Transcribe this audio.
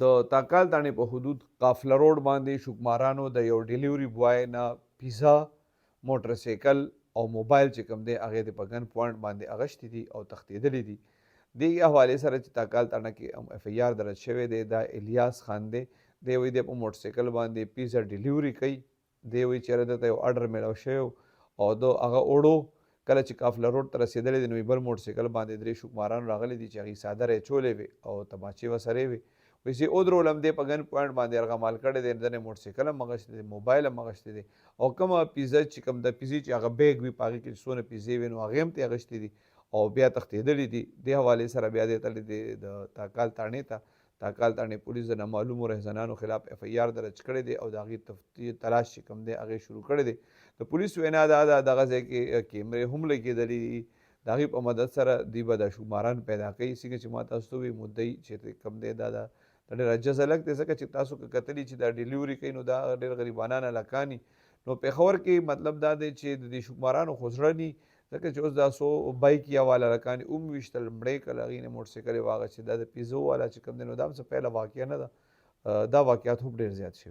د تاکال تاڼې په حدود قافله روډ باندې شوکمارانو د یو ډیلیوري بوای نه پیزا، موټر سایکل او موبایل چې کوم دی هغې د په ګن پوینټ باندې اغشتي دي او تښتېدلي دي. دې حوالې سره چې تاکال تاڼه کې اف ای آر درج شوی دی دا الیاس خان دی. دی وایي دی په موټر سایکل باندې پیزا ډیلیوري کوي. دی وایي چېرې دته یو اډر میلاو شوی او د هغه اوړو کله چې قافله روډ ته رسېدلی دی نو بل موټر سایکل باندې درې شوکماران راغلي دي چې هغې څادرې اچولې وې او تماچې ورسره وې. وایي چې ودرولم دی په ګن پوینټ باندې ارغمال کړی دی دنې موټر سایکل هم اغشتی دی موبایل هم اغشتی دی او کومه پیزا چې کوم د پیزې چې هغه بیګ وي په هغې کې چې څونه پیزې وي نو هغې هم ترې اغشتې دي او بیا تښتېدلي دي. دې حوالې سره بیا دې تللی دی د تاکال تاڼې ته. تاکال تاڼې پولیس د نامعلومو رهزنانو خلاف اف ای آر درج کړی دی او د هغې تلاش چې کوم دی هغې شروع کړی دی. د پولیس وینا دا ده دغه ځای کې کیمرې هم لګېدلي دي. د هغې په مدد سره دوی به دا شوکماران پیدا کوي. څنګه چې ما تاسو ته ووایي مدعي چې کوم دی دا ډېر عجز هلک دی ځکه چې تاسو که کتلي چې دا ډیلیوري کوي نو دا ډېر غریبانان هلکان نو پېښور کې مطلب دا دی چې د دې شوکمارانو خو زړه ني ځکه چې اوس دا څو بایکي والا هلکان یې وویشتل مړې کړل هغې نه موټر سایکل یې واغست چې دا د پیزو والا چې کوم دی نو دا هم څه پیله واقعه نه ده. دا واقعات هم ډېر زیات شوي.